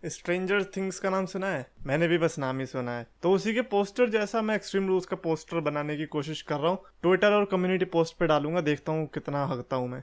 Stranger things का नाम सुना है? मैंने भी बस नाम ही सुना है। तो उसी के पोस्टर जैसा मैं एक्सट्रीम रूल्स का पोस्टर बनाने की कोशिश कर रहा हूँ। ट्विटर और कम्युनिटी पोस्ट पे डालूंगा, देखता हूँ कितना हकता हूँ मैं।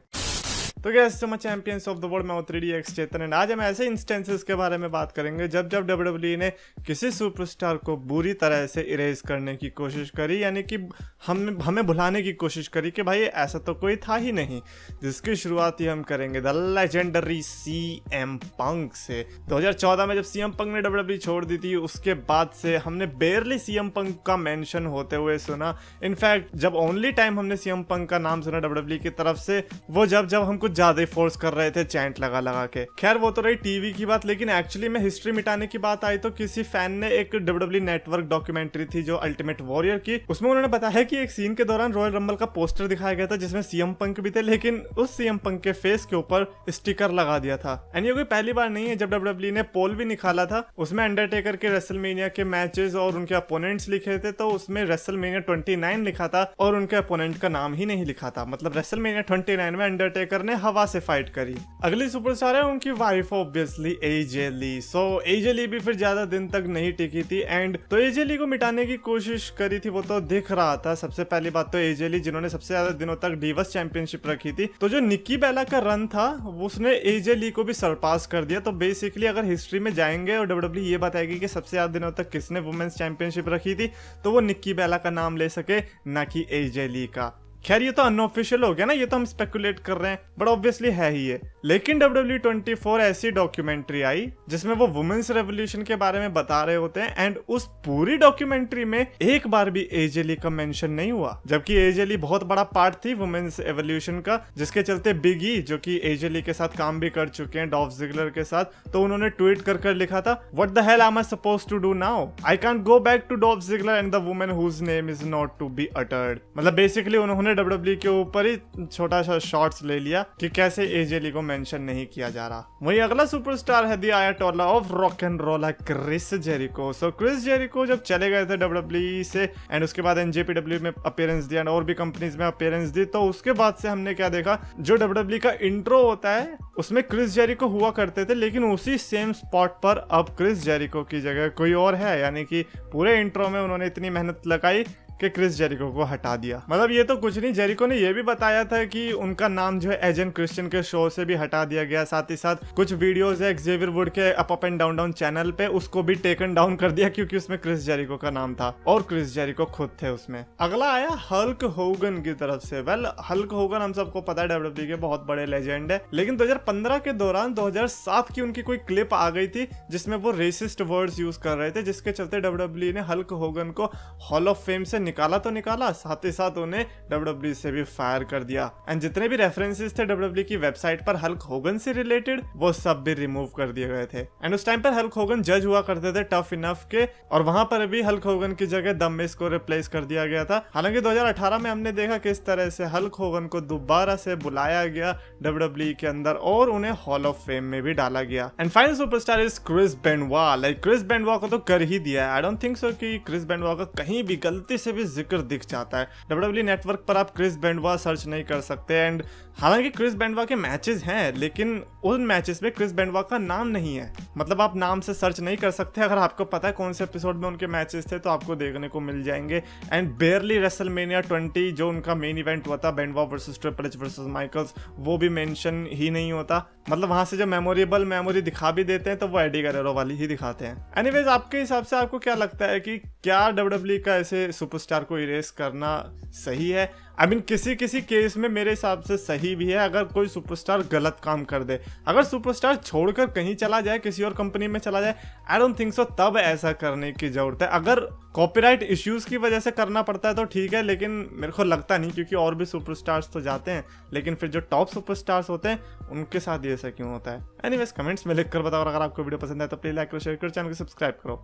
तो गैस तो मैं चैंपियंस ऑफ द वर्ल्ड में 3DX चेतन एंड आज हम ऐसे इंस्टेंसेस के बारे में बात करेंगे जब WWE ने किसी सुपरस्टार को बुरी तरह से इरेज करने की कोशिश करी, यानी कि हमें भुलाने की कोशिश करी कि भाई ऐसा तो कोई था ही नहीं। जिसकी शुरुआत ही हम करेंगे द लेजेंडरी CM पंक से। 2014 में जब CM पंक ने WWE छोड़ दी थी, उसके बाद से हमने बेयरली CM पंक का मेंशन होते हुए सुना। इनफैक्ट जब ओनली टाइम हमने CM पंक का नाम सुना WWE की तरफ से वो जब हम कुछ ज्यादा ही फोर्स कर रहे थे चैंट लगा लगा के। खैर वो तो रही टीवी की बात, लेकिन एक्चुअली में हिस्ट्री मिटाने की बात आई तो किसी फैन ने एक WWE नेटवर्क डॉक्यूमेंट्री थी जो अल्टीमेट वॉरियर की, उसमें उन्होंने बताया कि एक सीन के दौरान रॉयल रंबल का पोस्टर दिखाया गया था जिसमें CM पंक भी थे, लेकिन उस CM पंक के फेस के ऊपर स्टिकर लगा दिया था। एंड ये कोई पहली बार नहीं है। जब WWE ने पोल भी निकाला था, उसमें अंडरटेकर के रेसलमेनिया के मैचेस और उनके अपोनेंट्स लिखे थे, तो उसमें रेसलमेनिया 29 लिखा था और उनके अपोनेंट का नाम ही नहीं लिखा था। मतलब रेसलमेनिया 29 में अंडरटेकर ने हवा से फाइट करी। अगली सुपरस्टार है उनकी वाइफ ऑब्वियसली AJ ली। सो AJ ली भी फिर ज्यादा दिन तक नहीं टिकी थी एंड तो AJ ली को मिटाने की कोशिश करी थी, वो तो दिख रहा था। सबसे पहली बात तो AJ ली जिन्होंने सबसे ज्यादा दिनों तक डिवस चैंपियनशिप रखी थी, तो जो निक्की बेला का रन था उसने AJ ली को भी सरपास कर दिया। तो बेसिकली अगर हिस्ट्री में जाएंगे और WWE ये बताएगी कि सबसे ज्यादा दिनों तक किसने वुमेन्स चैंपियनशिप रखी थी, तो वो निक्की बेला का नाम ले सके, ना कि AJ ली का। खैर ये तो अनऑफिशियल हो गया ना, ये तो हम स्पेकुलेट कर रहे हैं, बट ऑब्वियसली है ही ये। लेकिन WWE24 ऐसी डॉक्यूमेंट्री आई जिसमें वो वुमेन्स रेवोल्यूशन के बारे में बता रहे होते हैं एंड उस पूरी डॉक्यूमेंट्री में एक बार भी AJ ली का मेंशन नहीं हुआ, जबकि AJ ली बहुत बड़ा पार्ट थी वुमेन्स एवोल्यूशन का, जिसके चलते बिग ई जो कि AJ ली के साथ काम भी कर चुके हैं डॉल्फ जिगलर के साथ, तो उन्होंने ट्वीट कर लिखा था, what the hell am I supposed to do now? I can't go back to Dolph Ziggler and the woman whose name is not to be uttered. मतलब बेसिकली उन्होंने WWE के ऊपर ही छोटा सा शॉट्स ले लिया कि कैसे AJ ली को मेंशन नहीं किया जा रहा। वही अगला सुपरस्टार है the ayatollah of rock and roll Chris Jericho. So Chris Jericho जब चले गए थे WWE से एंड उसके बाद NJPW में अपीयरेंस दिया और भी कंपनीज में अपीयरेंस दी, तो उसके बाद से हमने क्या देखा, जो WWE का इंट्रो होता है उसमें क्रिस जेरिको हुआ करते थे, लेकिन उसी सेम स्पॉट पर अब क्रिस जेरिको की जगह कोई और है। यानी कि पूरे इंट्रो में उन्होंने इतनी मेहनत लगाई कि क्रिस जेरिको को हटा दिया। मतलब ये तो कुछ नहीं, जेरिको ने ये भी बताया था कि उनका नाम जो है एजेंट क्रिश्चियन के शो से भी हटा दिया गया। साथ ही साथ कुछ वीडियोस है एक्सेवियर वुड के अप एंड डाउन चैनल पे, उसको भी टेकन डाउन कर दिया क्योंकि उसमें क्रिस जेरिको का नाम था और क्रिस जेरिको खुद थे उसमें। अगला आया हल्क होगन की तरफ से। वेल हल्क होगन हम सबको पता है WWE के बहुत बड़े लेजेंड है, लेकिन 2015 के दौरान 2007 की उनकी कोई क्लिप आ गई थी जिसमें वो रेसिस्ट वर्ड्स यूज कर रहे थे, जिसके चलते WWE ने हल्क होगन को हॉल ऑफ फेम से निकाला तो निकाला, साथ ही साथ उन्हें WWE से भी फायर कर दिया एंड जितने भी रेफरेंसेस थे WWE की वेबसाइट पर हल्क होगन से रिलेटेड वो सब भी रिमूव कर दिए गए थे। एंड उस टाइम पर हल्क होगन जज हुआ करते थे टफ इनफ के, और वहां पर भी हल्क होगन की जगह द मिज को रिप्लेस कर दिया गया था। हालांकि 2018 में हमने देखा किस तरह से हल्क होगन को दोबारा से बुलाया गया WWE के अंदर और उन्हें हॉल ऑफ फेम में भी डाला गया। And final superstar is Chris Benoit. Like Chris Benoit को तो कर ही दिया है। आई डोंट थिंक सो कि क्रिस बेनवा का कहीं भी गलती से भी जिक्र दिख जाता है। WWE नेटवर्क पर आप क्रिस बेनवा सर्च नहीं कर सकते एंड हालांकि क्रिस बेनवा के मैचेस हैं, लेकिन उन मैचेस में क्रिस बेनवा का नाम नहीं है। मतलब आप नाम से सर्च नहीं कर सकते। अगर आपको पता है कौन से एपिसोड में उनके मैचेस थे तो आपको देखने को मिल जाएंगे। एंड बेयरली रेसलमेनिया 20 जो उनका मेन इवेंट हुआ था Benoit versus triple H versus Michaels, वो भी मेंशन ही नहीं होता। मतलब वहां से जो मेमोरेबल मेमोरी दिखा भी देते हैं तो वो एडी गरेरो वाली ही दिखाते हैं। एनीवेज आपके हिसाब से आपको क्या लगता है कि क्या WWE का ऐसे सुपरस्टार को इरेज करना सही है? आई मीन किसी केस में मेरे हिसाब से सही भी है अगर कोई सुपरस्टार गलत काम कर दे। अगर सुपरस्टार छोड़कर कहीं चला जाए, किसी और कंपनी में चला जाए, आई डोंट थिंक सो तब ऐसा करने की जरूरत है। अगर कॉपीराइट इश्यूज की वजह से करना पड़ता है तो ठीक है, लेकिन मेरे को लगता नहीं, क्योंकि और भी सुपरस्टार्स तो जाते हैं, लेकिन फिर जो टॉप सुपरस्टार्स होते हैं उनके साथ ये ऐसा क्यों होता है? एनीवेज कमेंट्स में लिख कर बताओ। अगर आपको वीडियो पसंद है तो प्लीज लाइक करो, शेयर करो, चैनल को सब्सक्राइब करो।